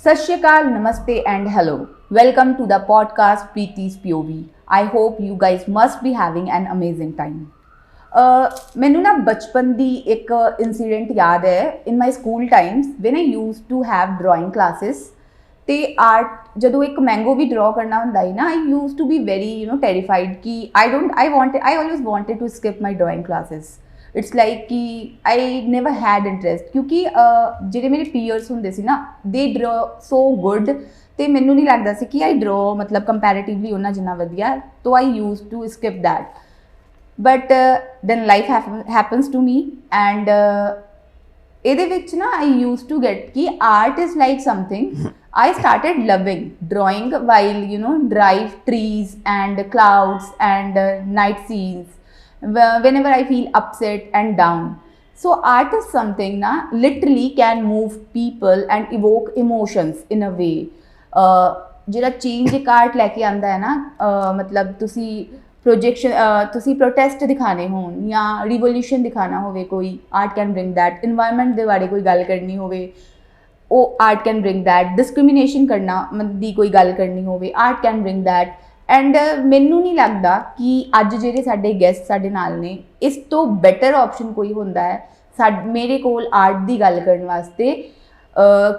Sat Shri Akal, Namaste and hello. Welcome to the podcast Preety's POV. I hope you guys must be having an amazing time. ਮੈਨੂੰ ਨਾ ਬਚਪਨ ਦੀ ਇੱਕ incident ਯਾਦ ਹੈ in my school times when I use to have drawing classes ਤੇ art ਜਦੋਂ ਇੱਕ mango ਵੀ ਡਰਾ ਕਰਨਾ ਹੁੰਦਾ ਹੈ ਨਾ I use to be very terrified ਕਿ I always wanted to skip my drawing classes it's like ਕਿ ਆਈ ਨੈਵਰ ਹੈਡ ਇੰਟਰਸਟ ਕਿਉਂਕਿ ਜਿਹੜੇ ਮੇਰੇ ਪੀਅਰਸ ਹੁੰਦੇ ਸੀ ਨਾ ਦੇ ਡਰਾ ਸੋ ਗੁੱਡ ਅਤੇ ਮੈਨੂੰ ਨਹੀਂ ਲੱਗਦਾ ਸੀ ਕਿ ਆਈ ਡਰਾ ਮਤਲਬ ਕੰਪੈਰੇਟਿਵਲੀ ਉਹਨਾਂ ਜਿੰਨਾ ਵਧੀਆ ਤੋ I use to skip that but then life happens to me and ਇਹਦੇ ਵਿੱਚ ਨਾ I used to get ਕਿ art is like something I started loving drawing while drive trees and clouds and night scenes whenever I feel upset and down. So art is something na literally can move people and evoke emotions in a way. ਜਿਹੜਾ change ਇੱਕ art ਲੈ ਕੇ ਆਉਂਦਾ ਹੈ ਨਾ ਮਤਲਬ ਤੁਸੀਂ ਤੁਸੀਂ protest ਦਿਖਾਣੇ ਹੋਣ ਜਾਂ ਰਿਵੋਲੂਸ਼ਨ ਦਿਖਾਣਾ ਹੋਵੇ ਕੋਈ art can bring that environment ਦੇ ਬਾਰੇ ਕੋਈ ਗੱਲ ਕਰਨੀ ਹੋਵੇ ਉਹ art can bring that discrimination ਕਰਨਾ ਦੀ ਕੋਈ ਗੱਲ ਕਰਨੀ ਹੋਵੇ art can bring that and ਮੈਨੂੰ ਨਹੀਂ ਲੱਗਦਾ ਕਿ ਅੱਜ ਜਿਹੜੇ ਸਾਡੇ ਗੈਸਟ ਸਾਡੇ ਨਾਲ ਨੇ ਇਸ ਤੋਂ ਬੈਟਰ ਆਪਸ਼ਨ ਕੋਈ ਹੁੰਦਾ ਹੈ ਮੇਰੇ ਕੋਲ ਆਰਟ ਦੀ ਗੱਲ ਕਰਨ ਵਾਸਤੇ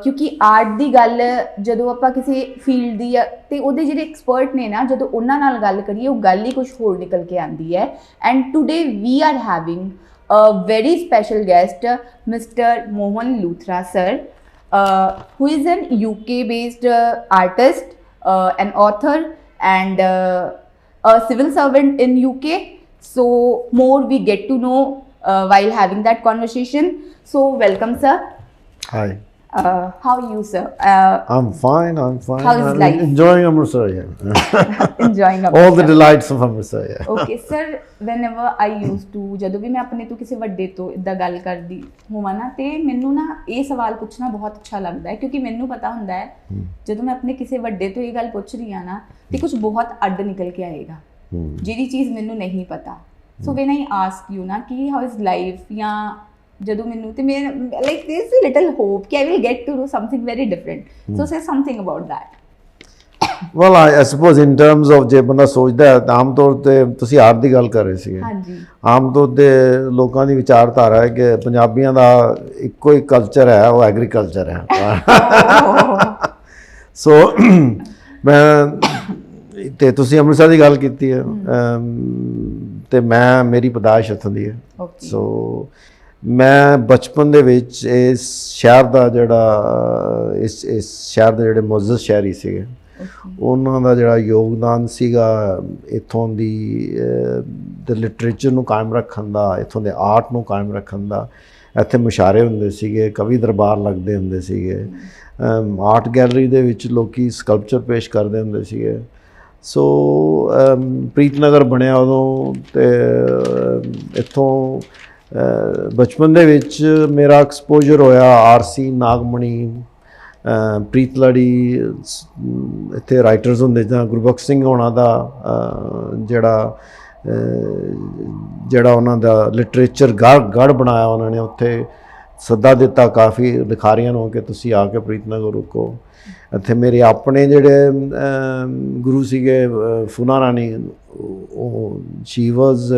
ਕਿਉਂਕਿ ਆਰਟ ਦੀ ਗੱਲ ਜਦੋਂ ਆਪਾਂ ਕਿਸੇ ਫੀਲਡ ਦੀ ਅਤੇ ਉਹਦੇ ਜਿਹੜੇ ਐਕਸਪਰਟ ਨੇ ਨਾ ਜਦੋਂ ਉਹਨਾਂ ਨਾਲ ਗੱਲ ਕਰੀਏ ਉਹ ਗੱਲ ਹੀ ਕੁਛ ਹੋਰ ਨਿਕਲ ਕੇ ਆਉਂਦੀ ਹੈ and today we are having a very special guest mister Mohan Luthra sir who is an UK based artist, an author and a civil servant in UK. So more we get to know while having that conversation. So welcome sir. Hi. How are you sir? I'm fine. How is life? Enjoying Amritsar, yeah. Enjoying Amritsar. All the delights of Amritsar, yeah. Okay sir, whenever I used to ਜਦੋਂ ਵੀ ਮੈਂ ਆਪਣੇ ਤੋਂ ਕਿਸੇ ਵੱਡੇ ਤੋਂ ਇੱਦਾਂ ਗੱਲ ਕਰਦੀ ਹੋਵਾਂ ਨਾ ਤੇ ਮੈਨੂੰ ਨਾ ਇਹ ਸਵਾਲ ਪੁੱਛਣਾ ਬਹੁਤ ਅੱਛਾ ਲੱਗਦਾ ਹੈ ਕਿਉਂਕਿ ਮੈਨੂੰ ਪਤਾ ਹੁੰਦਾ ਹੈ ਜਦੋਂ ਮੈਂ ਆਪਣੇ ਕਿਸੇ ਵੱਡੇ ਤੋਂ ਇਹ ਗੱਲ ਪੁੱਛ ਰਹੀ ਹਾਂ ਨਾ ਤੇ ਕੁਝ ਬਹੁਤ ਅੱਡ ਨਿਕਲ ਕੇ ਆਏਗਾ ਜਿਹੜੀ ਚੀਜ਼ ਮੈਨੂੰ ਨਹੀਂ ਪਤਾ so when I ask you ਨਾ ਕਿ ਹਾਊ ਇਜ਼ ਲਾਈਫ ਜਾਂ ਜਦੋਂ ਮੈਨੂੰ ਤੇ ਮੈਂ like there is a little hope ਕਿ I will get to know something very different so say something about that well I suppose in terms of ਜੇ ਬੰਦਾ ਸੋਚਦਾ ਹੈ ਤਾਂ ਆਮ ਤੌਰ 'ਤੇ ਤੁਸੀਂ ਆਰਟ ਦੀ ਗੱਲ ਕਰ ਰਹੇ ਸੀਗੇ ਹਾਂਜੀ ਆਮ ਤੌਰ 'ਤੇ ਲੋਕਾਂ ਦੀ ਵਿਚਾਰਧਾਰਾ ਹੈ ਕਿ ਪੰਜਾਬੀਆਂ ਦਾ ਇੱਕੋ ਹੀ ਕਲਚਰ ਹੈ ਉਹ ਐਗਰੀਕਲਚਰ ਹੈ ਸੋ ਮੈਂ ਅਤੇ ਤੁਸੀਂ ਅੰਮ੍ਰਿਤਸਰ ਦੀ ਗੱਲ ਕੀਤੀ ਹੈ ਅਤੇ ਮੇਰੀ ਪੈਦਾਇਸ਼ ਇੱਥੋਂ ਦੀ ਹੈ ਸੋ ਮੈਂ ਬਚਪਨ ਦੇ ਵਿੱਚ ਇਸ ਸ਼ਹਿਰ ਦਾ ਜਿਹੜਾ ਇਸ ਸ਼ਹਿਰ ਦੇ ਜਿਹੜੇ ਮੁਅੱਜ਼ਜ਼ ਸ਼ਹਿਰੀ ਸੀਗੇ ਉਹਨਾਂ ਦਾ ਜਿਹੜਾ ਯੋਗਦਾਨ ਸੀਗਾ ਇੱਥੋਂ ਦੀ ਲਿਟਰੇਚਰ ਨੂੰ ਕਾਇਮ ਰੱਖਣ ਦਾ ਇੱਥੋਂ ਦੇ ਆਰਟ ਨੂੰ ਕਾਇਮ ਰੱਖਣ ਦਾ ਇੱਥੇ ਮੁਸ਼ਾਰੇ ਹੁੰਦੇ ਸੀਗੇ ਕਵੀ ਦਰਬਾਰ ਲੱਗਦੇ ਹੁੰਦੇ ਸੀਗੇ ਆਰਟ ਗੈਲਰੀ ਦੇ ਵਿੱਚ ਲੋਕੀ ਸਕਲਪਚਰ ਪੇਸ਼ ਕਰਦੇ ਹੁੰਦੇ ਸੀਗੇ ਸੋ ਪ੍ਰੀਤਨਗਰ ਬਣਿਆ ਉਦੋਂ ਅਤੇ ਇੱਥੋਂ ਬਚਪਨ ਦੇ ਵਿੱਚ ਮੇਰਾ ਐਕਸਪੋਜਰ ਹੋਇਆ ਆਰਸੀ ਨਾਗਮਣੀ ਪ੍ਰੀਤਲੜੀ ਇੱਥੇ ਰਾਈਟਰਸ ਹੁੰਦੇ ਜਾਂ ਗੁਰਬਖਸ਼ ਸਿੰਘ ਹੋਣਾ ਦਾ ਜਿਹੜਾ ਉਹਨਾਂ ਦਾ ਲਿਟਰੇਚਰ ਗੜ੍ਹ ਬਣਾਇਆ ਉਹਨਾਂ ਨੇ ਉੱਥੇ ਸੱਦਾ ਦਿੱਤਾ ਕਾਫੀ ਲਿਖਾਰੀਆਂ ਨੂੰ ਕਿ ਤੁਸੀਂ ਆ ਕੇ ਪ੍ਰੀਤਨਗਰ ਰੁਕੋ ਇੱਥੇ ਮੇਰੇ ਆਪਣੇ ਜਿਹੜੇ ਗੁਰੂ ਸੀਗੇ ਫੂਲਾਂ ਰਾਣੀ ਉਹ ਸ਼ੀ ਵਾਜ਼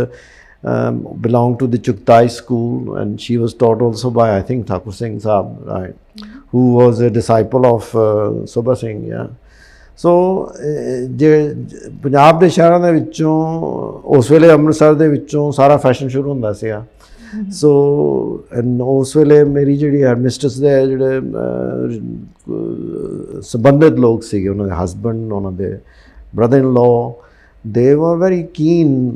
belonged to the Chuktai school and she was taught also by I think Thakur Singh Sahab, right, who was a disciple of Sobha Singh, yeah. So ਜੇ ਪੰਜਾਬ ਦੇ ਸ਼ਹਿਰਾਂ ਦੇ ਵਿੱਚੋਂ ਉਸ ਵੇਲੇ ਅੰਮ੍ਰਿਤਸਰ ਦੇ ਵਿੱਚੋਂ ਸਾਰਾ ਫੈਸ਼ਨ ਸ਼ੁਰੂ ਹੁੰਦਾ ਸੀਗਾ ਸੋ ਉਸ ਵੇਲੇ ਮੇਰੀ ਜਿਹੜੀ ਹੈਡਮਿਸਟਰਸ ਦੇ ਜਿਹੜੇ ਸੰਬੰਧਿਤ ਲੋਕ ਸੀਗੇ ਉਹਨਾਂ ਦੇ ਹਸਬੈਂਡ ਉਹਨਾਂ ਦੇ ਬ੍ਰਦਰ ਇਨ ਲਾਅ ਦੇ ਵਰ ਵੈਰੀ ਕੀਨ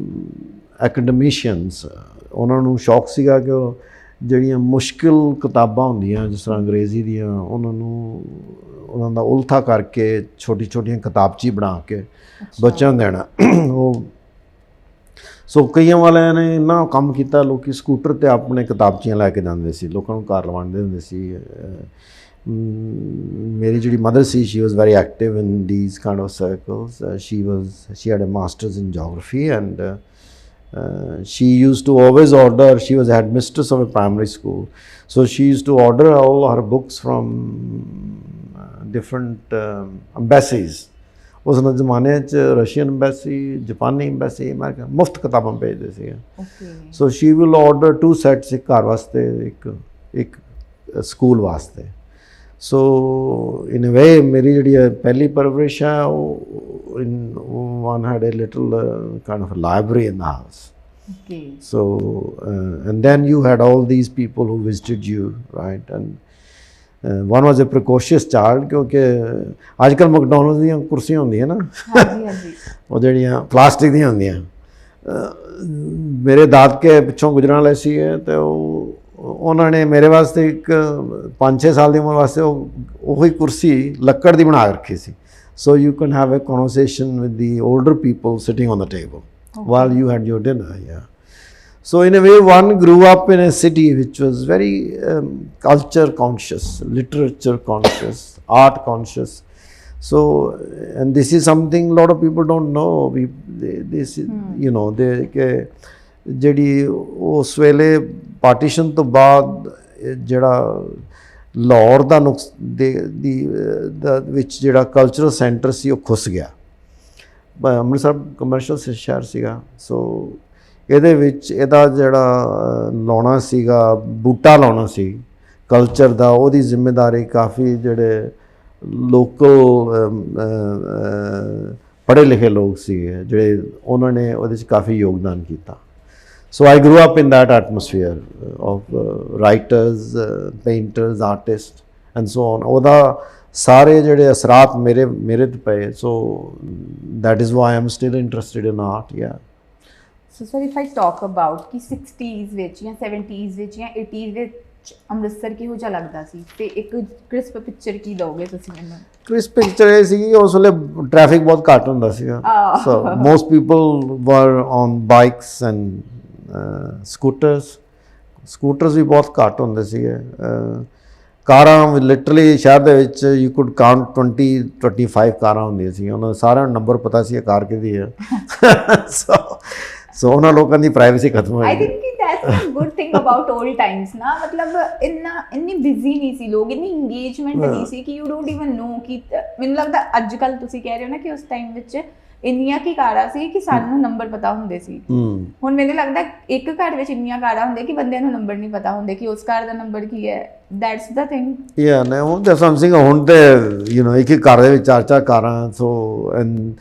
ਐਕੈਡਮਿਸ਼ੀਅਨਸ ਉਹਨਾਂ ਨੂੰ ਸ਼ੌਕ ਸੀਗਾ ਕਿ ਉਹ ਜਿਹੜੀਆਂ ਮੁਸ਼ਕਿਲ ਕਿਤਾਬਾਂ ਹੁੰਦੀਆਂ ਜਿਸ ਤਰ੍ਹਾਂ ਅੰਗਰੇਜ਼ੀ ਦੀਆਂ ਉਹਨਾਂ ਦਾ ਉਲਥਾ ਕਰਕੇ ਛੋਟੀਆਂ ਕਿਤਾਬਚੀ ਬਣਾ ਕੇ ਬੱਚਿਆਂ ਨੂੰ ਦੇਣਾ ਉਹ ਸੋ ਕਈਆਂ ਵਾਲਿਆਂ ਨੇ ਇੰਨਾ ਕੰਮ ਕੀਤਾ ਲੋਕੀ ਸਕੂਟਰ 'ਤੇ ਆਪਣੇ ਕਿਤਾਬਚੀਆਂ ਲੈ ਕੇ ਜਾਂਦੇ ਸੀ ਲੋਕਾਂ ਨੂੰ ਘਰ ਲਵਾਉਂਦੇ ਹੁੰਦੇ ਸੀ ਮੇਰੀ ਜਿਹੜੀ mother C she was very active in these kind of circles she had a master's in geography and she used to always order she was headmistress of a primary school so she used to order all her books from different embassies. ਉਸ ਜ਼ਮਾਨੇ 'ਚ Russian embassy, ਜਾਪਾਨੀ embassy, America ਮੁਫਤ ਕਿਤਾਬਾਂ ਭੇਜਦੇ ਸੀਗੇ। ਸੋ she will order 2 sets, ਇੱਕ ਘਰ ਵਾਸਤੇ, ਇੱਕ ਸਕੂਲ ਵਾਸਤੇ। ਸੋ ਇਨ ਅ ਵੇ ਮੇਰੀ ਜਿਹੜੀ ਪਹਿਲੀ ਪਰਵਰਿਸ਼ ਹੈ ਉਹ one had a little kind of library in the house. So and then you had all these people who visited you, right? And one was a precocious child, क्योंकि आजकल मैकडॉनल्ड्स ਦੀਆਂ ਕੁਰਸੀਆਂ ਹੁੰਦੀਆਂ ਨਾ, ਹਾਂਜੀ ਉਹ ਜਿਹੜੀਆਂ ਪਲਾਸਟਿਕ ਦੀਆਂ ਹੁੰਦੀਆਂ, ਮੇਰੇ ਦਾਦਕੇ ਪਿੱਛੋਂ ਗੁਜਰਨ ਵਾਲੇ ਸੀ ਤੇ ਉਹਨਾਂ ਨੇ ਮੇਰੇ ਵਾਸਤੇ ਇੱਕ 5-6 ਸਾਲ ਦੀ ਉਮਰ ਵਾਸਤੇ ਉਹੀ ਕੁਰਸੀ ਲੱਕੜ ਦੀ ਬਣਾ ਕੇ ਰੱਖੀ ਸੀ। So you can have a conversation with the older people sitting on the table while you had your dinner. Yeah. So in a way, one grew up in a city which was very culture conscious, literature conscious, art conscious. So, and this is something a lot of people don't know. This is, you know, ਜਿਹੜੀ ਉਸ ਵੇਲੇ partition ਤੋਂ ਬਾਅਦ ਜਿਹੜਾ ਲਾਹੌਰ ਦਾ ਵਿੱਚ ਜਿਹੜਾ cultural centre ਸੀ ਉਹ ਖੁੱਸ ਗਿਆ। ਅੰਮ੍ਰਿਤਸਰ ਕਮਰਸ਼ੀਅਲ ਸ਼ਹਿਰ ਸੀਗਾ। ਸੋ ਇਹਦੇ ਵਿੱਚ ਇਹਦਾ ਜਿਹੜਾ ਲਾਉਣਾ ਸੀਗਾ, ਬੂਟਾ ਲਾਉਣਾ ਸੀ ਕਲਚਰ ਦਾ, ਉਹਦੀ ਜ਼ਿੰਮੇਵਾਰੀ ਕਾਫੀ ਜਿਹੜੇ ਲੋਕਲ ਪੜ੍ਹੇ ਲਿਖੇ ਲੋਕ ਸੀਗੇ ਜਿਹੜੇ ਉਹਨਾਂ ਨੇ ਉਹਦੇ 'ਚ ਕਾਫੀ ਯੋਗਦਾਨ ਕੀਤਾ। So I grew up in that atmosphere of writers, painters, artists and so on. ਉਹਦਾ ਸਾਰੇ ਜਿਹੜੇ ਅਸਰਾਤ ਮੇਰੇ ਤੇ ਪਏ। So that is why I'm still interested in art. Yeah. So sir, if I talk about ਕਿ 60s ਵਿੱਚ ਜਾਂ 70s ਵਿੱਚ ਜਾਂ 80s ਵਿੱਚ ਅੰਮ੍ਰਿਤਸਰ ਕਿਹੋ ਜਿਹਾ ਲੱਗਦਾ ਸੀ, ਤੇ ਇੱਕ ਕ੍ਰਿਸਪ ਪਿਕਚਰ ਕੀ ਦੋਗੇ ਤੁਸੀਂ ਮੈਨੂੰ? ਕ੍ਰਿਸਪ ਪਿਕਚਰ ਇਹ ਸੀ ਉਸ ਵੇਲੇ ਟ੍ਰੈਫਿਕ ਬਹੁਤ ਘੱਟ ਹੁੰਦਾ ਸੀਗਾ। So most people were on bikes and scooters ਵੀ ਬਹੁਤ ਘੱਟ ਹੁੰਦੇ ਸੀਗੇ। ਕਾਰਾਂ ਲਿਟਰਲੀ ਸ਼ਹਿਰ ਦੇ ਵਿੱਚ ਯੂ ਕੁਡ ਕਾਊਂਟ 20-25 ਕਾਰਾਂ ਹੁੰਦੀਆਂ ਸੀ। ਉਹਨਾਂ ਸਾਰਿਆਂ ਨੂੰ ਨੰਬਰ ਪਤਾ ਸੀ ਇਹ ਕਾਰ ਕਿਹਦੀ ਹੈ। ਸੋ ਉਹਨਾਂ ਲੋਕਾਂ ਦੀ ਪ੍ਰਾਈਵੇਸੀ ਖਤਮ ਹੋ ਗਈ। ਆਈ ਥਿੰਕ ਕਿ that's a good thing about old times ਨਾ, ਮਤਲਬ ਇੰਨੀ ਬਿਜ਼ੀ ਨਹੀਂ ਸੀ ਲੋਕ, ਇੰਨੀ ਇੰਗੇਜਮੈਂਟ ਨਹੀਂ ਸੀ ਕਿ ਯੂ ਡੋਂਟ ਇਵਨ ਨੋ ਕਿ ਮੈਨੂੰ ਲੱਗਦਾ ਅੱਜ ਕੱਲ੍ਹ ਤੁਸੀਂ ਕਹਿ ਰਹੇ ਹੋ ਨਾ ਕਿ ਉਸ ਟਾਈਮ ਵਿੱਚ ਇੰਨੀਆਂ ਕੀ ਕਾਰਾਂ ਸੀ ਕਿ ਸਾਨੂੰ ਨੰਬਰ ਪਤਾ ਹੁੰਦੇ ਸੀ। ਹੁਣ ਮੈਨੂੰ ਲੱਗਦਾ ਇੱਕ ਘਰ ਵਿੱਚ ਇੰਨੀਆਂ ਕਾਰਾਂ ਹੁੰਦੇ ਕਿ ਬੰਦਿਆਂ ਨੂੰ ਨੰਬਰ ਨਹੀਂ ਪਤਾ ਹੁੰਦੇ ਕਿ ਉਸ ਕਾਰ ਦਾ ਨੰਬਰ ਕੀ ਹੈ। That's the thing. ਯਾ ਨਾ ਹੁਣ ਤਾਂ ਸਮਥਿੰਗ ਹੁਣ ਤੇ ਯੂ ਨੋ ਇੱਕ ਘਰ ਦੇ ਵਿੱਚ 4-4 ਕਾਰਾਂ। So and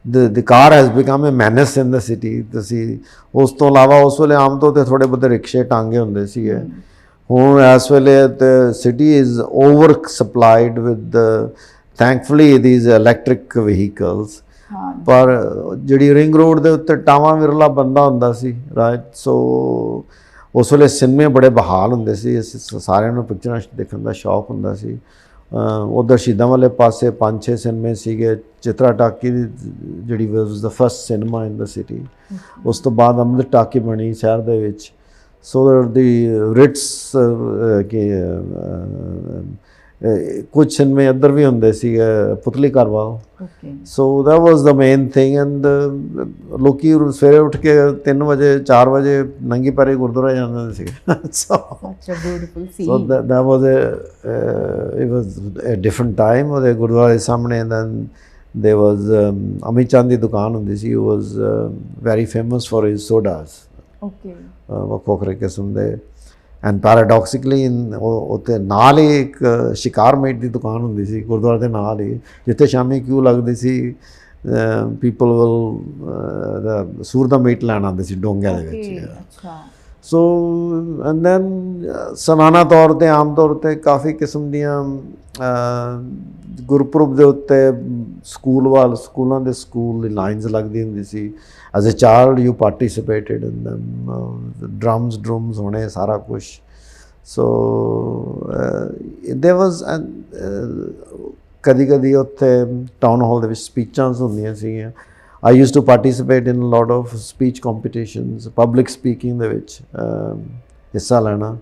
the car has become a menace in the city. ਤੁਸੀਂ ਉਸ ਤੋਂ ਇਲਾਵਾ ਉਸ ਵੇਲੇ ਆਮ ਤੌਰ 'ਤੇ ਥੋੜ੍ਹੇ ਬਹੁਤੇ ਰਿਕਸ਼ੇ ਟਾਂਗੇ ਹੁੰਦੇ ਸੀਗੇ। ਹੁਣ ਇਸ ਵੇਲੇ ਤੇ city is over supplied with thankfully these electric vehicles. ਪਰ ਜਿਹੜੀ ਰਿੰਗ ਰੋਡ ਦੇ ਉੱਤੇ ਟਾਵਾਂ ਵਿਰਲਾ ਬੰਦਾ ਹੁੰਦਾ ਸੀ, ਰਾਈਟ। ਸੋ ਉਸ ਵੇਲੇ ਸਿਨੇਮੇ ਬੜੇ ਬਹਾਲ ਹੁੰਦੇ ਸੀ, ਸਾਰਿਆਂ ਨੂੰ ਪਿਕਚਰਾਂ ਦੇਖਣ ਦਾ ਸ਼ੌਕ ਹੁੰਦਾ ਸੀ। ਉੱਧਰ ਸ਼ਹੀਦਾਂ ਵਾਲੇ ਪਾਸੇ 5-6 ਸਿਨੇਮੇ ਸੀਗੇ। ਚਿਤਰਾ ਟਾਕੀ ਜਿਹੜੀ was the first cinema in the city. ਉਸ ਤੋਂ ਬਾਅਦ ਅੰਮ੍ਰਿਤ ਟਾਕੀ ਬਣੀ ਸ਼ਹਿਰ ਦੇ ਵਿੱਚ। ਸੋ ਦੀ ਰਿਟਸ ਕੁਝ ਸਿਨੇਮੇ ਇੱਧਰ ਵੀ ਹੁੰਦੇ ਸੀਗੇ, ਪੁਤਲੀ ਘਰ ਵੱਲ। ਸੋ that was the main thing. And ਲੋਕੀ ਸਵੇਰੇ ਉੱਠ ਕੇ 3 ਵਜੇ 4 ਵਜੇ ਨੰਗੀ ਪੈਰੀ ਗੁਰਦੁਆਰਾ ਜਾਂਦੇ ਸੀਗੇ। So that was it was a different time. ਉਹਦੇ ਗੁਰਦੁਆਰੇ ਸਾਹਮਣੇ then there was Amit Chand ਦੀ ਦੁਕਾਨ ਹੁੰਦੀ ਸੀ। ਉਹ was very famous for his sodas. ਵੱਖਰੇ ਕਿਸਮ ਦੇ। ਐਂਡ ਪੈਰਾਡੋਕਸਿਕਲੀ ਉੱਥੇ ਨਾਲ ਹੀ ਇੱਕ ਸ਼ਿਕਾਰ ਮੀਟ ਦੀ ਦੁਕਾਨ ਹੁੰਦੀ ਸੀ ਗੁਰਦੁਆਰੇ ਦੇ ਨਾਲ ਹੀ, ਜਿੱਥੇ ਸ਼ਾਮੀ ਕਿਊ ਲੱਗਦੀ ਸੀ। ਪੀਪਲ ਵਿਲ ਸੂਰ ਦਾ ਮੀਟ ਲੈਣ ਆਉਂਦੇ ਸੀ ਡੋਂਗਿਆਂ ਦੇ ਵਿੱਚ। ਸੋ ਐਂਡ ਦੈਨ ਸਾਲਾਨਾ ਤੌਰ 'ਤੇ ਆਮ ਤੌਰ 'ਤੇ ਕਾਫੀ ਕਿਸਮ ਦੀਆਂ ਗੁਰਪੁਰਬ ਦੇ ਉੱਤੇ ਸਕੂਲਾਂ ਦੇ ਸਕੂਲ ਦੀ ਲਾਈਨਸ ਲੱਗਦੀ ਹੁੰਦੀ ਸੀ। As a child you participated in them. Drums ਹੋਣੇ ਸਾਰਾ ਕੁਛ। ਸੋ ਦੇਅਰ ਵਾਜ਼ ਕਦੀ ਉੱਥੇ ਟਾਊਨ ਹਾਲ ਦੇ ਵਿੱਚ ਸਪੀਚਾਂ ਹੁੰਦੀਆਂ ਸੀਗੀਆਂ। I used to participate in a lot of speech competitions, public speaking ਦੇ ਵਿੱਚ ਹਿੱਸਾ ਲੈਣਾ।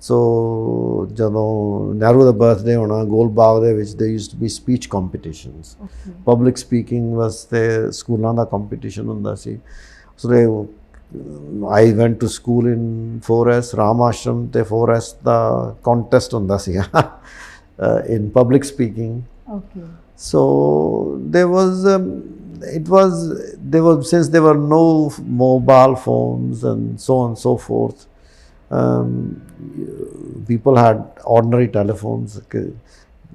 ਸੋ ਜਦੋਂ ਨਹਿਰੂ ਦਾ ਬਰਥਡੇ ਹੋਣਾ ਗੋਲ ਬਾਗ ਦੇ ਵਿੱਚ there used to be speech competitions. Public speaking ਵਾਸਤੇ ਸਕੂਲਾਂ ਦਾ ਕੰਪੀਟੀਸ਼ਨ ਹੁੰਦਾ ਸੀ। So I went to school in 4S Ram Ashram, ਤੇ 4S ਦਾ ਕੰਟੈਸਟ ਹੁੰਦਾ ਸੀਗਾ in public speaking. Okay. So there was since there were no mobile phones and so on and so forth, people had ordinary telephones.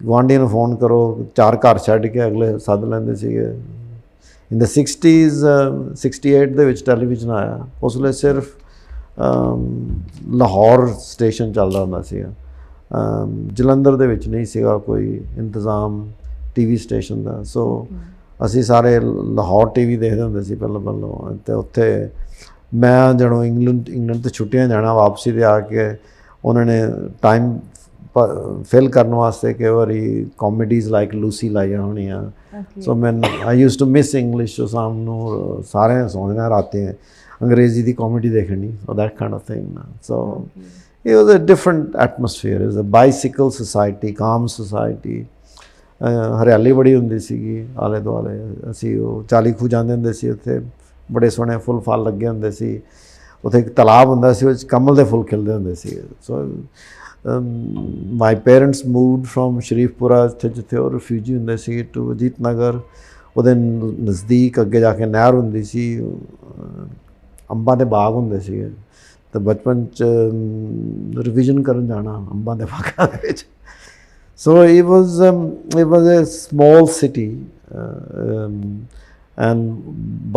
ਗੁਆਂਢੀ ਨੂੰ phone ਕਰੋ, 4 ਘਰ ਛੱਡ ਕੇ ਅਗਲੇ ਸੱਦ ਲੈਂਦੇ ਸੀਗੇ। ਇਨ ਦ 60s 68 ਦੇ ਵਿੱਚ ਟੈਲੀਵਿਜ਼ਨ ਆਇਆ। ਉਸ ਵੇਲੇ ਸਿਰਫ ਲਾਹੌਰ ਸਟੇਸ਼ਨ ਚੱਲਦਾ ਹੁੰਦਾ ਸੀਗਾ, ਜਲੰਧਰ ਦੇ ਵਿੱਚ ਨਹੀਂ ਸੀਗਾ ਕੋਈ ਇੰਤਜ਼ਾਮ ਟੀਵੀ ਸਟੇਸ਼ਨ ਦਾ। ਸੋ ਅਸੀਂ ਸਾਰੇ ਲਾਹੌਰ ਟੀਵੀ ਦੇਖਦੇ ਹੁੰਦੇ ਸੀ ਪਹਿਲਾਂ ਅਤੇ ਉੱਥੇ ਮੈਂ ਜਦੋਂ ਇੰਗਲੈਂਡ ਤੋਂ ਛੁੱਟੀਆਂ ਜਾਣਾ ਵਾਪਸੀ 'ਤੇ ਆ ਕੇ ਉਹਨਾਂ ਨੇ ਟਾਈਮ ਫਿਲ ਕਰਨ ਵਾਸਤੇ ਕਈ ਵਾਰੀ ਕਾਮੇਡੀਜ਼ ਲਾਈਕ ਲੂਸੀ ਲਾਈਆਂ ਹੋਣੀਆਂ। ਸੋ ਮੈਂ I use to miss English. So ਸ਼ਾਮ ਨੂੰ ਸਾਰਿਆਂ ਸੌਂਦੇ ਰਾਤੀ ਅੰਗਰੇਜ਼ੀ ਦੀ ਕਾਮੇਡੀ ਦੇਖਣੀ, so that kind of thing. So it was a different atmosphere. It was a bicycle society, calm society. ਹਰਿਆਲੀ ਬੜੀ ਹੁੰਦੀ ਸੀਗੀ ਆਲੇ ਦੁਆਲੇ। ਅਸੀਂ ਉਹ 40 ਖੂਹ ਜਾਂਦੇ ਹੁੰਦੇ ਸੀ, ਉੱਥੇ ਬੜੇ ਸੋਹਣੇ ਫੁੱਲ ਫਲ ਲੱਗੇ ਹੁੰਦੇ ਸੀ। ਉੱਥੇ ਇੱਕ ਤਲਾਬ ਹੁੰਦਾ ਸੀ, ਉਹ 'ਚ ਕਮਲ ਦੇ ਫੁੱਲ ਖਿਲਦੇ ਹੁੰਦੇ ਸੀ। ਸੋ my parents moved from Sharifpura, ਜਿੱਥੇ ਉਹ ਰਿਫਿਊਜੀ ਹੁੰਦੇ ਸੀ, ਟੂ ਅਜੀਤ ਨਗਰ। ਉਹਦੇ ਨਜ਼ਦੀਕ ਅੱਗੇ ਜਾ ਕੇ ਨਹਿਰ ਹੁੰਦੀ ਸੀ, ਅੰਬਾਂ ਦੇ ਬਾਗ ਹੁੰਦੇ ਸੀਗੇ। ਤੇ ਬਚਪਨ 'ਚ ਰਿਵੀਜ਼ਨ ਕਰਨ ਜਾਣਾ ਅੰਬਾਂ ਦੇ ਬਾਗਾਂ ਦੇ ਵਿੱਚ। So it was a small city, and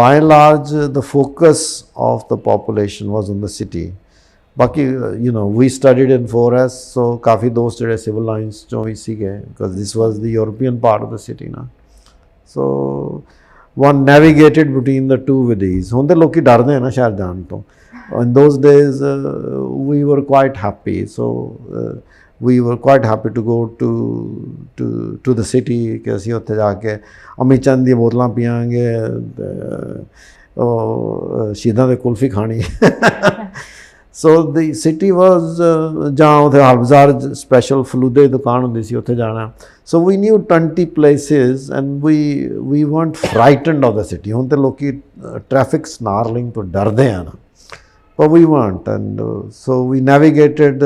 by and large the focus of the population was on the city. Baki, we studied in 4S, so काफ़ी दोस्त ਜਿਹੜੇ civil lines ਚੋਂ ਵੀ ਸੀਗੇ, because this was the European part of the city na. So one navigated between the two with ease. ਹੁਣ ਤੇ ਲੋਕੀ ਡਰਦੇ ਆ ਨਾ ਸ਼ਹਿਰ ਜਾਣ ਤੋਂ। In those days we were quite happy. So we were quite happy to go to the city ਕਿ ਅਸੀਂ ਉੱਥੇ ਜਾ ਕੇ ਅਮੀ ਚੰਦ ਦੀਆਂ ਬੋਤਲਾਂ ਪੀਆਂਗੇ, ਸ਼ਹੀਦਾਂ ਦੇ ਕੁਲਫੀ ਖਾਣੀ। ਸੋ ਦੀ ਸਿਟੀ ਵਾਜ਼ ਜਾਂ ਉੱਥੇ ਹਲਬਾਜ਼ਾਰ ਸਪੈਸ਼ਲ ਫਲੂਦੇ ਦੀ ਦੁਕਾਨ ਹੁੰਦੀ ਸੀ, ਉੱਥੇ ਜਾਣਾ। ਸੋ ਵੀ new 20 places and we weren't frightened of the city. ਹੁਣ ਤੇ ਲੋਕੀ ਟ੍ਰੈਫਿਕ ਸਨਾਰਲਿੰਗ ਤੋਂ ਡਰਦੇ ਆ ਨਾ, but we weren't. And so we navigated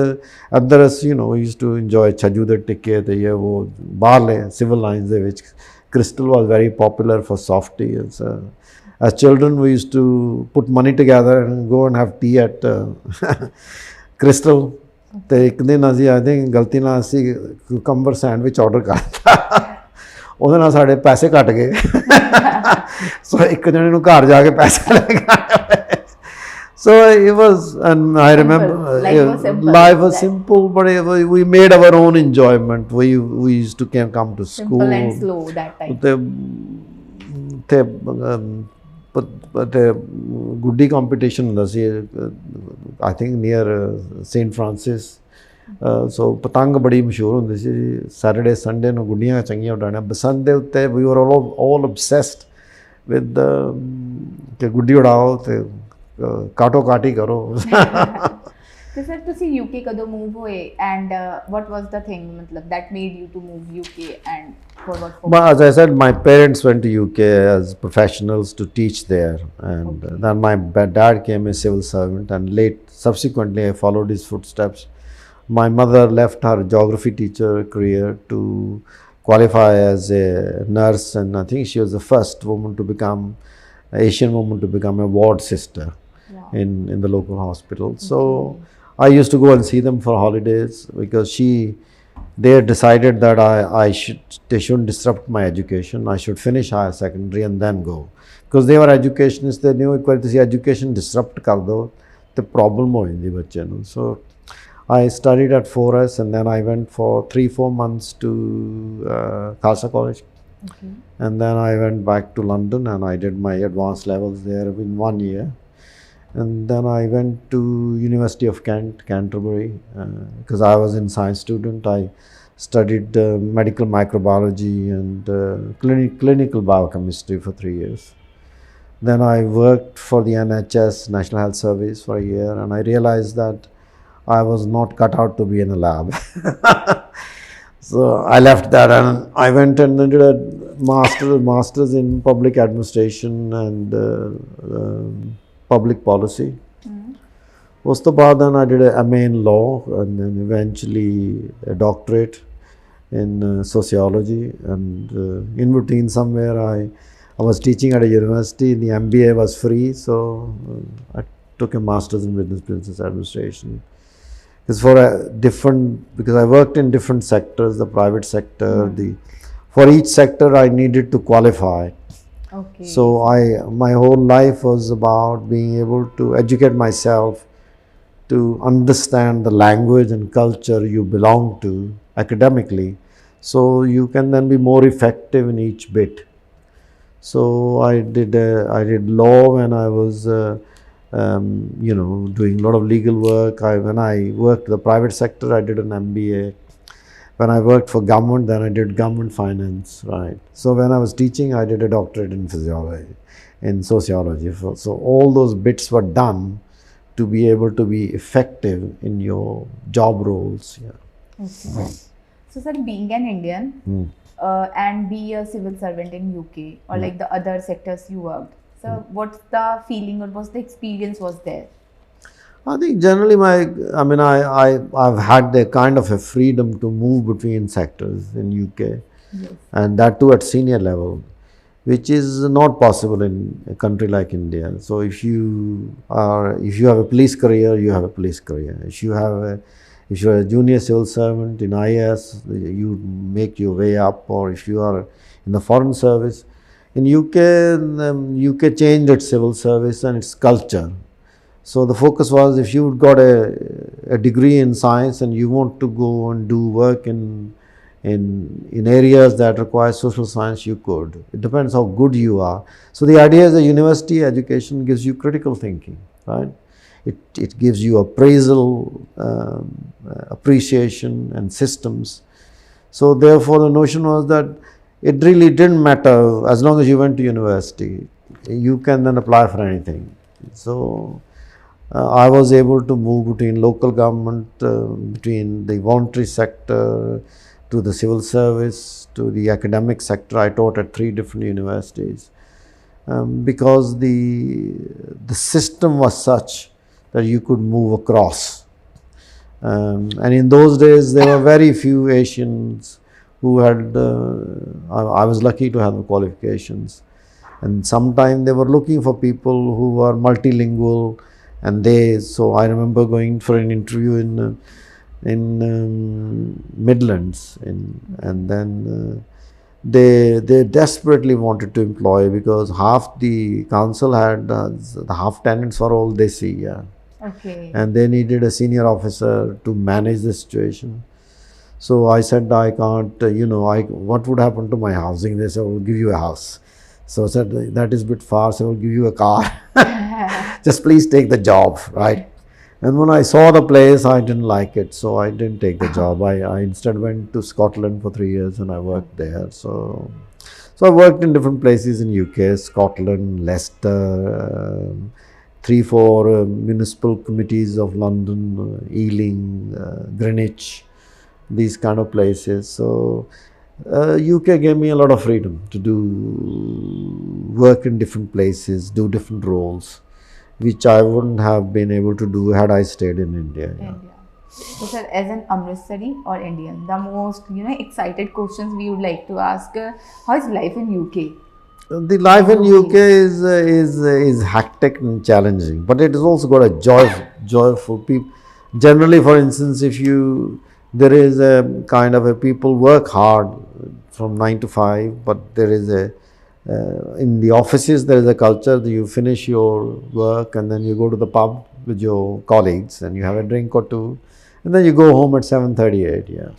ਅੰਦਰ ਅਸੀਂ we used to enjoy Chhajju ਦੇ ਟਿੱਕੇ ਤੇ ਇਹ ਉਹ ਬਾਹਰਲੇ civil lines ਦੇ ਵਿੱਚ। Crystal was very popular for softy. As children we used to put money together and go and have tea at Crystal. ਤੇ ਇੱਕ ਦਿਨ ਅਸੀਂ ਆਈ ਥਿੰਕ ਗਲਤੀ ਨਾਲ ਅਸੀਂ cucumber sandwich ਆਰਡਰ ਕਰਤਾ, ਉਹਦੇ ਨਾਲ ਸਾਡੇ ਪੈਸੇ ਘੱਟ ਗਏ। ਸੋ ਇੱਕ ਜਣੇ ਨੂੰ ਘਰ ਜਾ ਕੇ ਪੈਸੇ ਲੈ ਕੇ ਆਉਣੇ ਪਏ। So it was, and I remember life was simple, but we made our own enjoyment. We used to come to school. Simple and slow that time. ਤੇ ਗੁੱਡੀ ਕੰਪੀਟੀਸ਼ਨ ਹੁੰਦਾ ਸੀ, I think near St. Francis. ਸੋ ਪਤੰਗ ਬੜੀ ਮਸ਼ਹੂਰ ਹੁੰਦੀ ਸੀ। Saturday Sunday ਨੂੰ ਗੁੱਡੀਆਂ ਚੰਗੀਆਂ ਉਡਾਉਣੀਆਂ। ਬਸੰਤ ਦੇ ਉੱਤੇ we were all obsessed with ਕਿ ਗੁੱਡੀ ਉਡਾਓ ਤੇ ਕਾਟੋ ਕਾਟੀ ਕਰੋ। ਤੇ ਸਰ ਤੁਸੀਂ UK ਕਦੋਂ ਮੂਵ ਹੋਏ, and what was the thing ਮਤਲਬ that made you to move UK and for what purpose? But as I said, my parents went to UK as professionals to teach there, and then my dad came a civil servant, and subsequently I followed his footsteps. My mother left her geography teacher career to qualify as a nurse, and I think she was the first Asian woman to become a ward sister. Wow. in the local hospital. So I used to go and see them for holidays, because they had decided that they shouldn't disrupt my education. I should finish higher secondary and then go, because they were educationists. They knew if you education disrupt kar do the problem ho jandi bacche nu. So I studied at 4S, and then I went for 3-4 months to Khalsa College. Okay. And then I went back to London and I did my advanced levels there in 1 year. And then I went to University of Kent, Canterbury, because I was a science student. I studied medical microbiology and clinical biochemistry for 3 years. Then I worked for the NHS, National Health Service, for a year, and I realized that I was not cut out to be in a lab. So I left that and I went and did a master's in public administration and public policy. ਉਸ ਤੋਂ ਬਾਅਦ then I did a MA in law, and then eventually a doctorate. in sociology, and in between somewhere I was teaching at a university. The MBA was free, so I took a master's in business administration. It's for a different, because I worked in different sectors, the private sector, for each sector I needed to qualify. Okay. So my whole life was about being able to educate myself to understand the language and culture you belong to academically, so you can then be more effective in each bit. So I did law when I was doing a lot of legal work. When I worked in the private sector, I did an MBA. When I worked for government, then I did government finance, right? So when I was teaching, I did a doctorate in physiology, in sociology. So all those bits were done to be able to be effective in your job roles. Yeah. Okay. So, sir, being an Indian and be a civil servant in UK or like the other sectors you worked, so what's the feeling or what's the experience was there? I think generally I've had a kind of a freedom to move between sectors in UK, Yes. and that too at senior level, which is not possible in a country like India. So if you have a police career, you have a police career. If you're a junior civil servant in IAS, you make your way up, or if you are in the foreign service. In UK, UK changed its civil service and its culture. So the focus was, if you've got a degree in science and you want to go and do work in areas that require social science, you could. It depends how good you are. So the idea is that university education gives you critical thinking, right? It gives you appraisal, appreciation and systems. So therefore the notion was that it really didn't matter as long as you went to university. You can then apply for anything. So I was able to move between local government, between the voluntary sector, to the civil service, to the academic sector. I taught at 3 different universities because the system was such that you could move across. And in those days, there were very few Asians who had, I was lucky to have the qualifications. And sometimes they were looking for people who were multilingual, so I remember going for an interview in Midlands, and then they desperately wanted to employ, because half the council had the half tenants were all Desi, yeah. Okay. And they needed a senior officer to manage the situation. So I said, I can't, what would happen to my housing? They said, we'll give you a house. So I said, that is a bit far, so we'll give you a car. Just please take the job, right? And when I saw the place, I didn't like it, so I didn't take the job. I instead went to Scotland for 3 years and I worked there. So I worked in different places in UK, Scotland, Leicester, 3-4 municipal committees of London, Ealing, Greenwich, these kind of places. So UK gave me a lot of freedom to work in different places, do different roles, which I wouldn't have been able to do had I stayed in India. Yeah. India. So, sir, as an Amritsari or Indian, the most excited questions we would like to ask: how is life in UK? The life in UK is hectic and challenging, but it has also got a joyful people. Generally, for instance, there is a kind of a people work hard from 9 to 5, but there is in the offices there is a culture that you finish your work and then you go to the pub with your colleagues and you have a drink or two, and then you go home at 7:38. Yeah.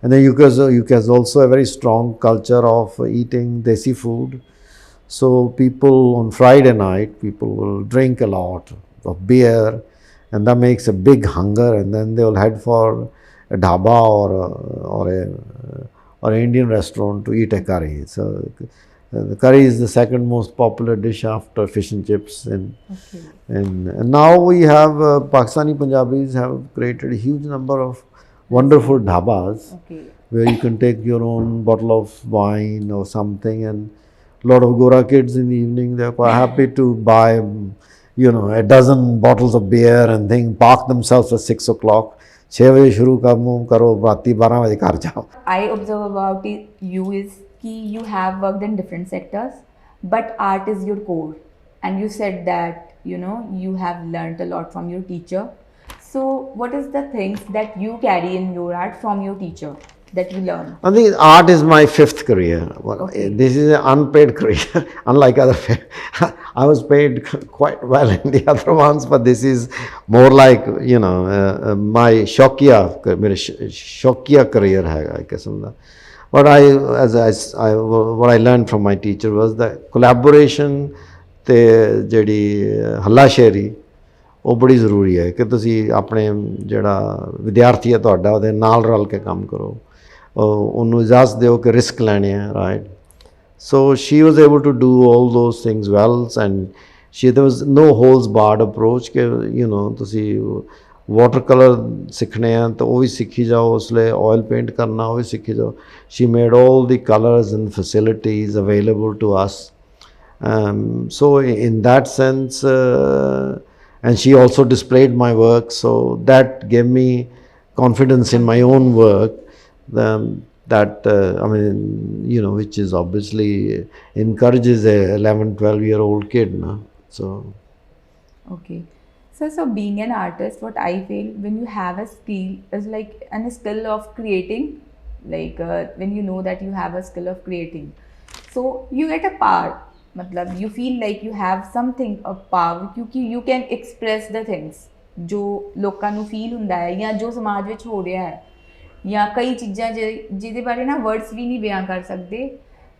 And then UK has also a very strong culture of eating desi food. So people on Friday night, people will drink a lot of beer, and that makes a big hunger, and then they will head for a dhaba or an Indian restaurant to eat a curry. So the curry is the second most popular dish after fish and chips. And now we have Pakistani Punjabis have created a huge number of wonderful dhabas where you can take your own bottle of wine or something, and a lot of Gora kids in the evening, they're quite happy to buy, a dozen bottles of beer and thing, park themselves at 6 o'clock. 6 बजे शुरू करो राती 12 बजे घर जाओ. I observe about you is कि you have worked in different sectors, but art is your core. And you said that, you have learned a lot from your teacher. So what is the things that you carry in your art from your teacher that you learn? I think art is my fifth career. Well, Okay. This is an unpaid career, unlike other. I was paid quite well in the other ones, but this is more like my shaukiya career है I guess. But what I learned from my teacher was that collaboration ਤੇ ਜਿਹੜੀ ਹੱਲਾਸ਼ੇਰੀ ਉਹ ਬੜੀ ਜ਼ਰੂਰੀ ਹੈ ਕਿ ਤੁਸੀਂ ਆਪਣੇ ਜਿਹੜਾ ਵਿਦਿਆਰਥੀ ਹੈ ਤੁਹਾਡਾ ਉਹਦੇ ਨਾਲ ਰਲ ਕੇ ਕੰਮ ਕਰੋ, ਉਹਨੂੰ ਇਜਾਜ਼ਤ ਦਿਓ ਕਿ ਰਿਸਕ ਲੈਣੇ ਆ, right. So she was able to do all those things well and there was no holes barred approach ਕਿ ਤੁਸੀਂ ਵਾਟਰ ਕਲਰ ਸਿੱਖਣੇ ਆ ਤਾਂ ਉਹ ਵੀ ਸਿੱਖੀ ਜਾਓ, ਉਸ ਲਈ ਆਇਲ ਪੇਂਟ ਕਰਨਾ ਉਹ ਵੀ ਸਿੱਖੀ ਜਾਓ. She made all the colours and facilities available to us. So in that sense, and she also displayed my work, so that gave me confidence in my own work, which is obviously encourages a 11-12-year-old kid, no? So Okay. So being an artist, what I feel, when you have a skill is like a skill of creating, like when you know that you have a skill of creating, so you get a power. मतलब you feel like you have something of power क्योंकि you can express the things जो लोਕਾਂ ਨੂੰ feel ਹੁੰਦਾ ਹੈ ਜਾਂ ਜੋ ਸਮਾਜ ਵਿੱਚ ਹੋ ਰਿਹਾ ਹੈ ਜਾਂ ਕਈ ਚੀਜ਼ਾਂ ਜਿਹਦੇ ਬਾਰੇ ਨਾ words ਵੀ ਨਹੀਂ ਬਿਆਨ ਕਰ ਸਕਦੇ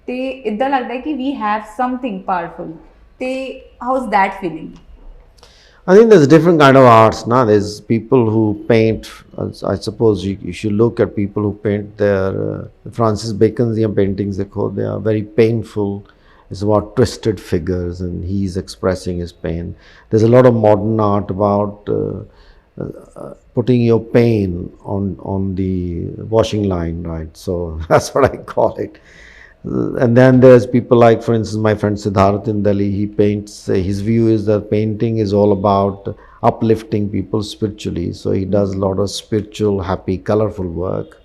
ਤੇ ਇਦਾਂ ਲੱਗਦਾ ਹੈ ਕਿ we have something powerful ਤੇ how's that feeling? I think there's different kind of arts now. There's people who paint. I suppose you should look at people who paint their Francis Bacon's paintings. They are very painful. It's about twisted figures and he's expressing his pain. There's a lot of modern art about putting your pain on the washing line, right? So that's what I call it. And then there's people like, for instance, my friend Siddharth in Delhi. He paints, his view is that painting is all about uplifting people spiritually. So he does a lot of spiritual, happy, colorful work.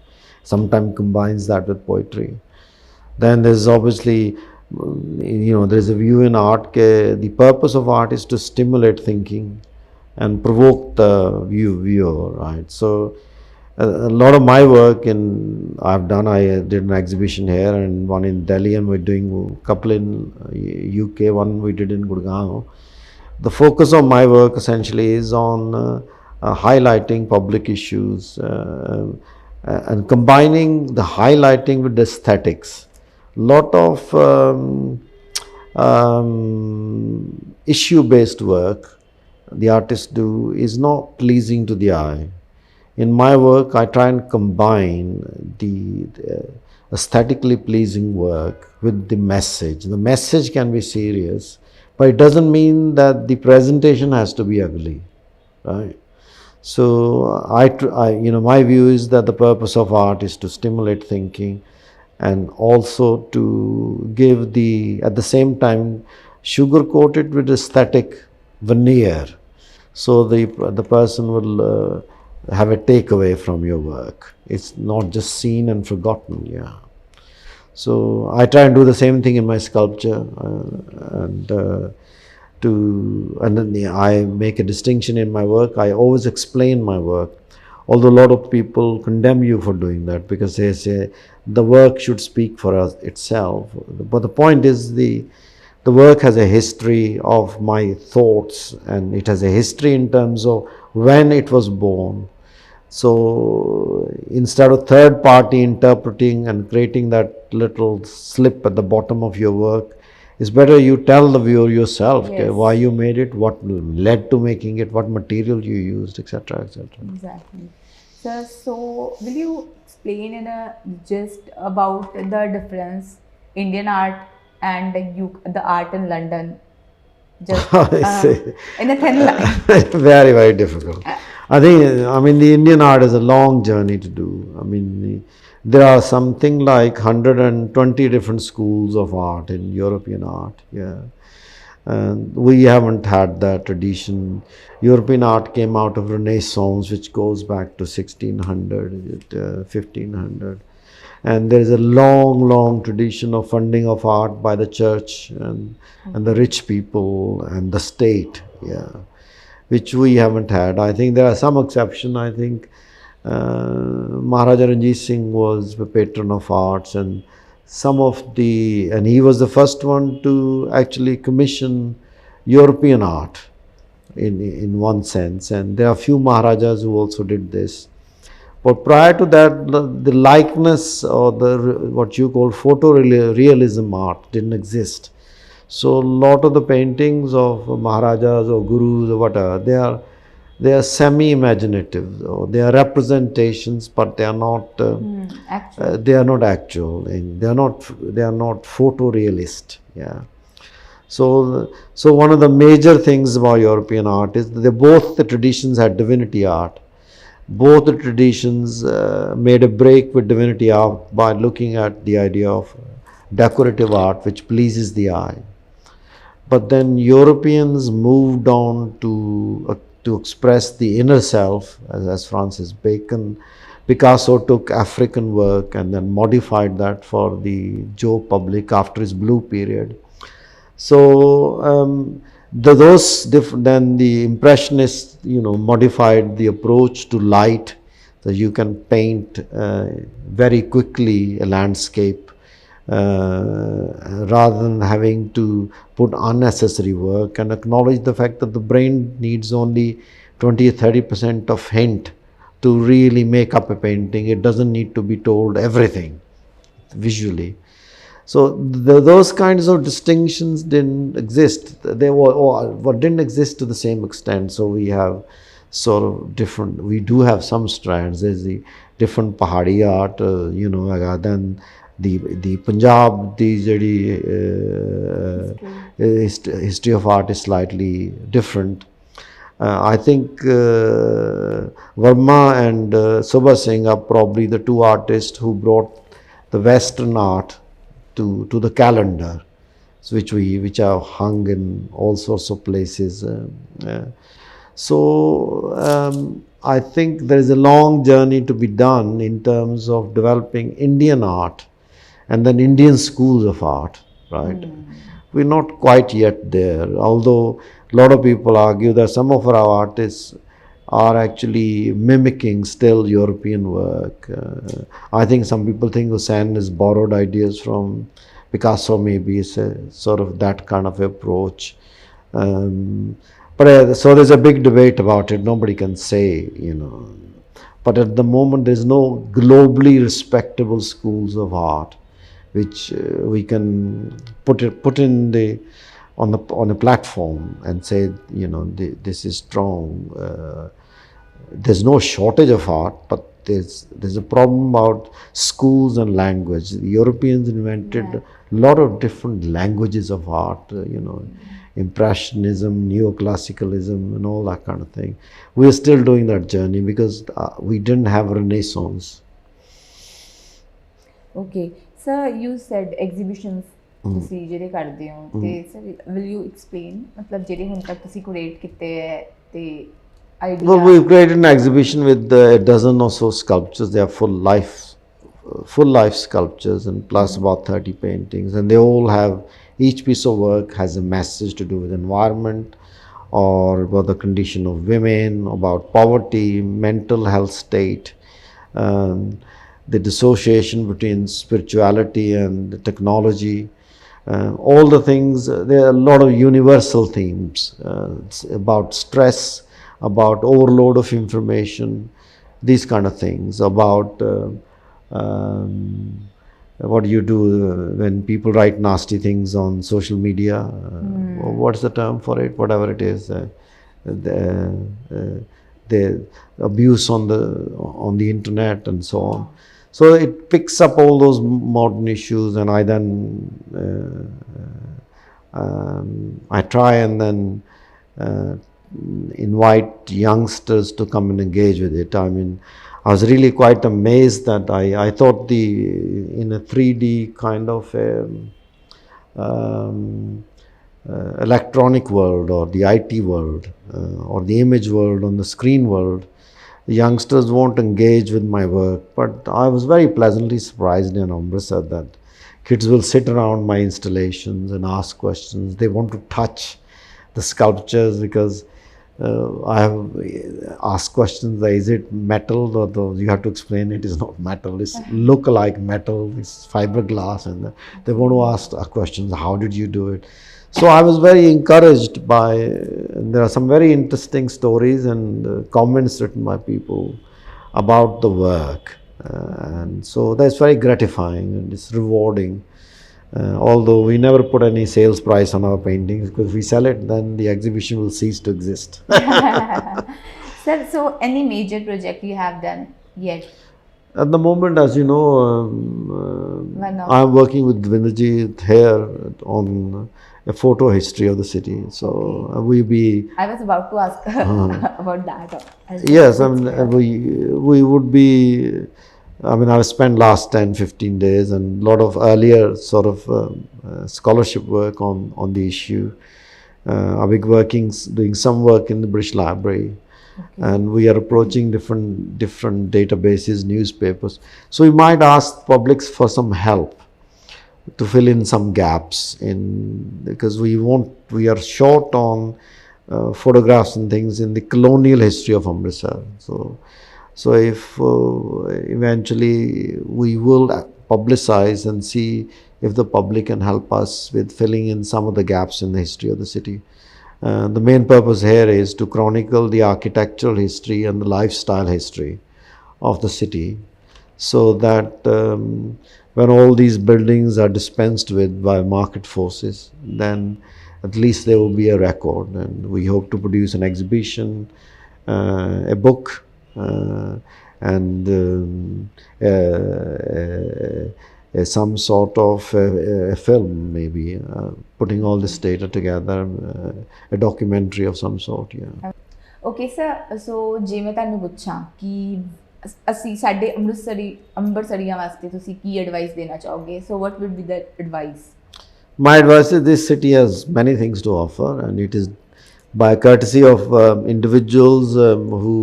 Sometimes combines that with poetry. Then there's obviously there's a view in art that the purpose of art is to stimulate thinking and provoke the viewer, right? So a lot of my work I did an exhibition here and one in Delhi, and we're doing a couple in UK, one we did in Gurgaon. The focus of my work essentially is on highlighting public issues and combining the highlighting with the aesthetics. Lot of issue-based work the artists do is not pleasing to the eye. In my work, I try and combine the aesthetically pleasing work with the message. The message can be serious, but it doesn't mean that the presentation has to be ugly, right? So my view is that the purpose of art is to stimulate thinking and also to give at the same time sugar coat it with aesthetic veneer, so the person will have a takeaway from your work. It's not just seen and forgotten. Yeah. So I try and do the same thing in my sculpture, and then I make a distinction in my work. I always explain my work, although a lot of people condemn you for doing that because they say the work should speak for us itself. But the point is the work has a history of my thoughts, and it has a history in terms of when it was born. So instead of third party interpreting and creating that little slip at the bottom of your work, it's better you tell the viewer yourself. Yes. Why you made it, what led to making it, what material you used, etc., etc. Exactly. Sir, so will you explain in a gist about the difference Indian art and the art in London? Just in a thin line. Very, very difficult. I mean, the Indian art is a long journey to do. I mean, there are something like 120 different schools of art in European art. Yeah. And we haven't had that tradition. European art came out of Renaissance, which goes back to 1600, 1500. And there is a long tradition of funding of art by the church and the rich people and the state, yeah, which we haven't had. I think there are some exceptions. I think Maharaja Ranjit Singh was the patron of arts, and and he was the first one to actually commission European art in one sense, and there are a few Maharajas who also did this. But prior to that, the likeness or what you call photorealism art didn't exist. So a lot of the paintings of Maharajas or Gurus or whatever, they are semi-imaginative, or they are representations, but they are not Actual. they are not actual, and they are not photorealist. Yeah. So one of the major things about European art is that both the traditions had divinity art. Both the traditions made a break with divinity art by looking at the idea of decorative art, which pleases the eye. But then Europeans moved on to express the inner self, as Francis Bacon. Picasso took African work and then modified that for the Joe public after his blue period. So then the Impressionists, modified the approach to light, so you can paint very quickly a landscape rather than having to put unnecessary work, and acknowledge the fact that the brain needs only 20-30% of hint to really make up a painting. It doesn't need to be told everything visually. So those kinds of distinctions didn't exist. They didn't exist to the same extent. So we have sort of different. We do have some strands. There's the different Pahadi art, then the Punjab, the history of art is slightly different. I think Verma and Sobha Singh are probably the two artists who brought the Western art to the calendar, which are hung in all sorts of places. I think there is a long journey to be done in terms of developing Indian art and then Indian schools of art, right? We're not quite yet there, although a lot of people argue that some of our artists are actually mimicking still European work. I think some people think Hussein has borrowed ideas from Picasso, maybe it's a sort of that kind of approach. So there's a big debate about it. Nobody can say, But at the moment, there's no globally respectable schools of art which we can put on a platform and say, this is strong. There's no shortage of art, but there's a problem about schools and language. The Europeans invented a lot of different languages of art, Impressionism, Neoclassicalism, and all that kind of thing. We're still doing that journey because we didn't have Renaissance. Okay. Sir, you said exhibitions ਤੁਸੀਂ ਜਿਹੜੇ ਕਰਦੇ ਹੋ ਤੇ sir will you explain ਮਤਲਬ ਜਿਹੜੇ ਹੁਣ ਤੱਕ ਤੁਸੀਂ create ਕੀਤੇ ਹੈ ਤੇ idea. Well, we've created an exhibition with a dozen or so sculptures. They are full life sculptures, and plus about 30 paintings, and they all have, each piece of work has a message to do with environment or about the condition of women, about poverty, mental health state, the dissociation between spirituality and technology, all the things. There are a lot of universal themes about stress, about overload of information, these kind of things, about what do you do when people write nasty things on social media, what's the term for it, whatever it is, the abuse on the internet and so on. So it picks up all those modern issues, and I then I try and then invite youngsters to come and engage with it. I mean, I was really quite amazed that I thought in a 3D kind of electronic world or the IT world or the image world, on the screen world, the youngsters won't engage with my work. But I was very pleasantly surprised in Amritsar that kids will sit around my installations and ask questions. They want to touch the sculptures because I have asked questions like, is it metal? Or you have to explain it is not metal, it's look like metal, it's fiberglass. And they want to ask questions, how did you do it? So I was very encouraged by, there are some very interesting stories and comments written by people about the work. And so that's very gratifying and it's rewarding. Although we never put any sales price on our paintings, because if we sell it, then the exhibition will cease to exist. Sir, so any major project you have done yet? At the moment, as you know, I'm working with Vinderji here on a photo history of the city. So I was about to ask about that. Yes, I mean, we would be. I mean, I've spent last 10-15 days and a lot of earlier sort of scholarship work on the issue. I've been doing some work in the British Library, and we are approaching different databases, newspapers. So we might ask publics for some help to fill in some gaps because we are short on photographs and things in the colonial history of Amritsar. So if eventually we will publicize and see if the public can help us with filling in some of the gaps in the history of the city. The main purpose here is to chronicle the architectural history and the lifestyle history of the city, so that when all these buildings are dispensed with by market forces, then at least there will be a record. And we hope to produce an exhibition, a book, and some sort of a film, maybe putting all this data together, a documentary of some sort. Yeah. Okay, sir. So ਜੇ ਮੈਂ ਤੁਹਾਨੂੰ ਪੁੱਛਾਂ ਕਿ ਅਸੀਂ ਸਾਡੇ ਅੰਮ੍ਰਿਤਸਰੀਆਂ ਵਾਸਤੇ ਤੁਸੀਂ ਕੀ advice ਦੇਣਾ ਚਾਹੋਗੇ? So what would be the advice? My advice is this city has many things to offer, and it is by courtesy of individuals who,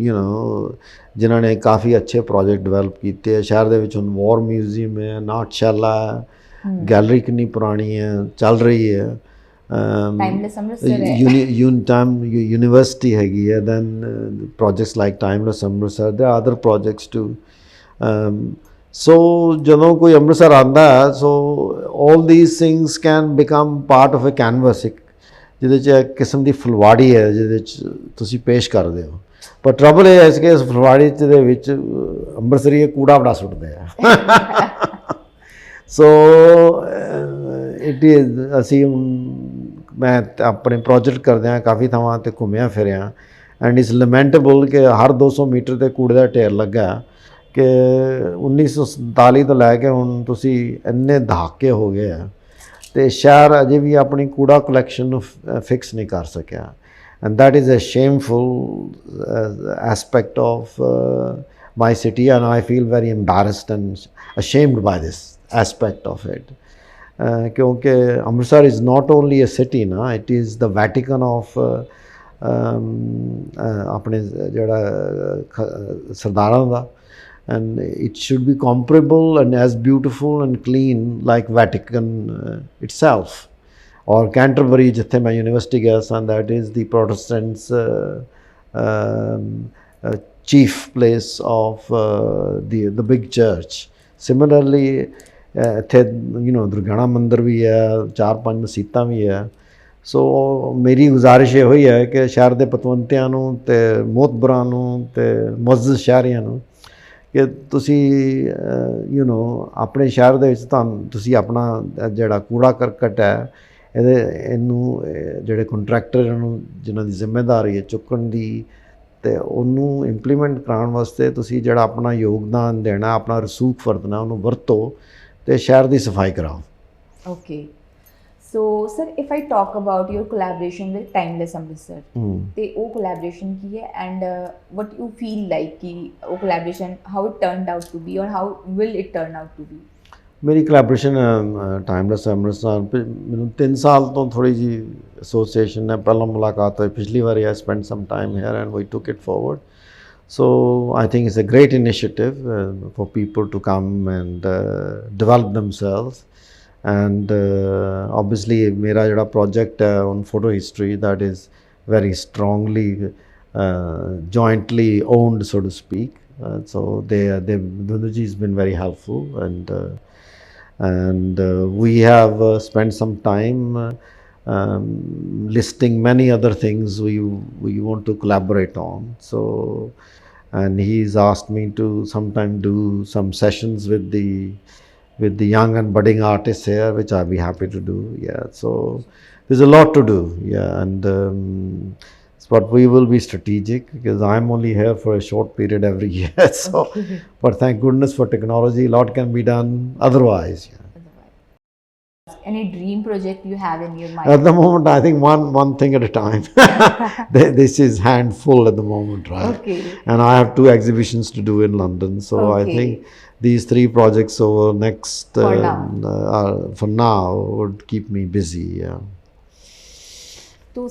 you know, ਜਿਨ੍ਹਾਂ ਨੇ ਕਾਫੀ ਅੱਛੇ ਪ੍ਰੋਜੈਕਟ ਡਿਵੈਲਪ ਕੀਤੇ ਹੈ। ਸ਼ਹਿਰ ਦੇ ਵਿੱਚ ਹੁਣ ਵਾਰ ਮਿਊਜ਼ੀਅਮ ਹੈ, ਨਾਟਸ਼ਾਲਾ ਹੈ, ਗੈਲਰੀ ਕਿੰਨੀ ਪੁਰਾਣੀ ਹੈ, ਚੱਲ ਰਹੀ ਹੈ, ਯੂਨੀਵਰਸਿਟੀ ਹੈਗੀ ਹੈ, then projects like timeless Amritsar, there are other projects too. So ਜਦੋਂ ਕੋਈ ਅੰਮ੍ਰਿਤਸਰ ਆਉਂਦਾ ਹੈ, so all these things can become part of a canvas, ਜਿਹਦੇ 'ਚ ਇੱਕ ਕਿਸਮ ਦੀ ਫੁਲਵਾੜੀ ਹੈ ਜਿਹਦੇ 'ਚ ਤੁਸੀਂ ਪੇਸ਼ ਕਰਦੇ ਹੋ। ਪਰ ਟਰਬਲ ਇਹ ਹੈ ਕਿ ਇਸ ਫੁਲਵਾੜੀ ਦੇ ਵਿੱਚ ਅੰਮ੍ਰਿਤਸਰੀ ਕੂੜਾ ਬੜਾ ਸੁੱਟਦੇ ਆ। ਸੋ ਇਟ ਇਜ਼ ਅਸੀਂ ਮੈਂ ਆਪਣੇ ਪ੍ਰੋਜੈਕਟ ਕਰਦਿਆਂ ਕਾਫੀ ਥਾਵਾਂ 'ਤੇ ਘੁੰਮਿਆ ਫਿਰਿਆ, ਐਂਡ ਇਟਸ ਲਮੈਂਟੇਬਲ ਕਿ ਹਰ 200 ਮੀਟਰ 'ਤੇ ਕੂੜੇ ਦਾ ਢੇਰ ਲੱਗਾ ਕਿ 1947 ਤੋਂ ਲੈ ਕੇ ਹੁਣ ਤੁਸੀਂ ਇੰਨੇ ਦਹਾਕੇ ਹੋ ਗਏ ਆ ਅਤੇ ਸ਼ਹਿਰ ਅਜੇ ਵੀ ਆਪਣੀ ਕੂੜਾ ਕਲੈਕਸ਼ਨ ਨੂੰ ਫਿਕਸ ਨਹੀਂ ਕਰ ਸਕਿਆ। And that is a shameful aspect of my city, and I feel very embarrassed and ashamed by this aspect of it. Kyunki Amritsar is not only a city, it is the Vatican of apne jehda sardaran da, and it should be comparable and as beautiful and clean like Vatican itself. Or Canterbury, ਜਿੱਥੇ ਮੈਂ university ਗਿਆ ਸਾਂ, that is the Protestants chief place of the big church. Similarly, ਇੱਥੇ ਦੁਰਗਿਆਣਾ ਮੰਦਿਰ ਵੀ ਹੈ, 4-5 ਮਸੀਤਾਂ ਵੀ ਹੈ। ਸੋ ਮੇਰੀ ਗੁਜ਼ਾਰਿਸ਼ ਇਹੋ ਹੀ ਹੈ ਕਿ ਸ਼ਹਿਰ ਦੇ ਪਤਵੰਤਿਆਂ ਨੂੰ ਅਤੇ ਮੋਹਤਬਰਾਂ ਨੂੰ ਅਤੇ ਮੁਅੱਜ਼ਜ਼ ਸ਼ਹਿਰੀਆਂ ਨੂੰ ਕਿ ਤੁਸੀਂ ਆਪਣੇ ਸ਼ਹਿਰ ਦੇ ਵਿੱਚ ਤੁਸੀਂ ਆਪਣਾ ਜਿਹੜਾ ਕੂੜਾ ਕਰਕਟ ਹੈ ਇਹਨੂੰ ਜਿਹੜੇ ਕੰਟਰੈਕਟਰ ਨੂੰ ਜਿਨ੍ਹਾਂ ਦੀ ਜ਼ਿੰਮੇਦਾਰੀ ਹੈ ਚੁੱਕਣ ਦੀ ਅਤੇ ਉਹਨੂੰ ਇੰਪਲੀਮੈਂਟ ਕਰਾਉਣ ਵਾਸਤੇ ਤੁਸੀਂ ਜਿਹੜਾ ਆਪਣਾ ਯੋਗਦਾਨ ਦੇਣਾ, ਆਪਣਾ ਰਸੂਖ ਵਰਤਣਾ, ਉਹਨੂੰ ਵਰਤੋ ਅਤੇ ਸ਼ਹਿਰ ਦੀ ਸਫਾਈ ਕਰਾਓ। Okay, so sir if I talk about your collaboration with timeless Amritsar, ਅਤੇ ਉਹ ਕੋਲੈਬੋਰੇਸ਼ਨ ਕੀ ਹੈ and what you feel like ਕਿ ਉਹ collaboration how it turned out to be or how will it turn out to be? ਮੇਰੀ collaboration timeless Amritsar ਮੈਨੂੰ 3 ਸਾਲ ਤੋਂ ਥੋੜੀ ਜੀ ਐਸੋਸੀਏਸ਼ਨ ਹੈ, ਪਹਿਲਾਂ ਮੁਲਾਕਾਤ ਹੋਈ ਪਿਛਲੀ ਵਾਰੀ। I spent some time here and we took it forward. So I think it's a great initiative for people to come and develop themselves. And obviously मेरा जोड़ा project है on photo history, that is very strongly jointly owned, so to speak. So Vinodji has been very helpful, and we have spent some time listing many other things we want to collaborate on. So, and he's asked me to sometime do some sessions with the young and budding artists here, which I'll be happy to do. Yeah, so there's a lot to do. Yeah, and but we will be strategic because I'm only here for a short period every year. So, but thank goodness for technology, a lot can be done otherwise. Yeah. Any dream project you have in your mind? At the moment, I think one thing at a time. This is handful at the moment, right? Okay. And I have 2 exhibitions to do in London, so I think these 3 projects over next for now would keep me busy. Yeah.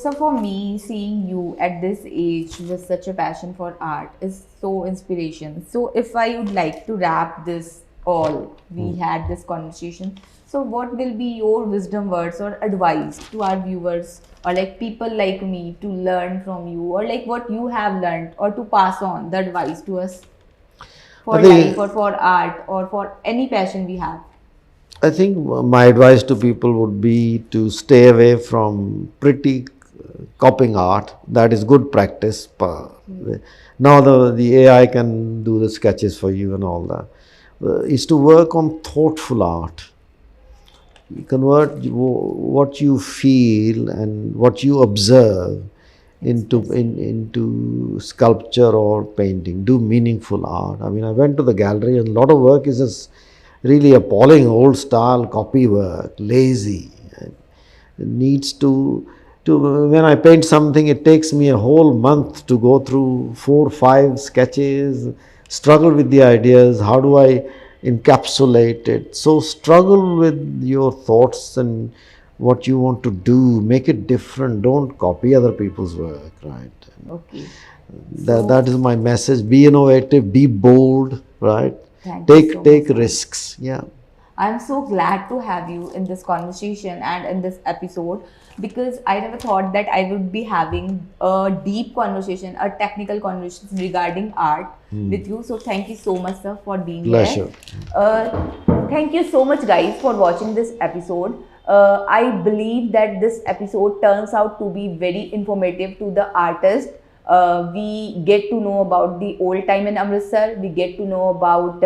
So for me, seeing you at this age with such a passion for art is so inspiration. So if I would like to wrap this all, we had this conversation. So what will be your wisdom words or advice to our viewers, or like people like me, to learn from you, or like what you have learned, or to pass on the advice to us for life or for art or for any passion we have? I think my advice to people would be to stay away from pretty copying art. That is good practice. Now the AI can do the sketches for you and all that. Is to work on thoughtful art. You convert what you feel and what you observe into sculpture or painting. Do meaningful art. I mean, I went to the gallery and a lot of work is just really appalling, old style copy work, lazy. It needs to when I paint something, it takes me a whole month to go through 4 or 5 sketches, struggle with the ideas, how do I encapsulate it. So struggle with your thoughts and what you want to do, make it different, don't copy other people's work, right? Okay. That is my message. Be innovative, be bold, right? Take risks. Yeah. I'm so glad to have you in this conversation and in this episode, because I never thought that I would be having a deep conversation, a technical conversation regarding art with you. So thank you so much, sir, for being Pleasure. here. Thank you so much, guys, for watching this episode. I believe that this episode turns out to be very informative to the artist. We get to know about the old time in Amritsar. We get to know about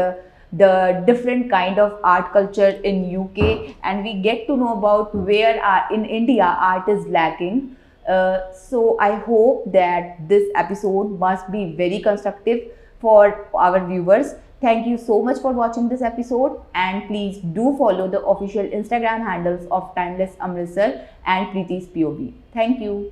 the different kind of art culture in UK, and we get to know about where in India art is lacking. So I hope that this episode must be very constructive for our viewers. Thank you so much for watching this episode, and please do follow the official Instagram handles of Timeless Amritsar and Preety's POV. Thank you.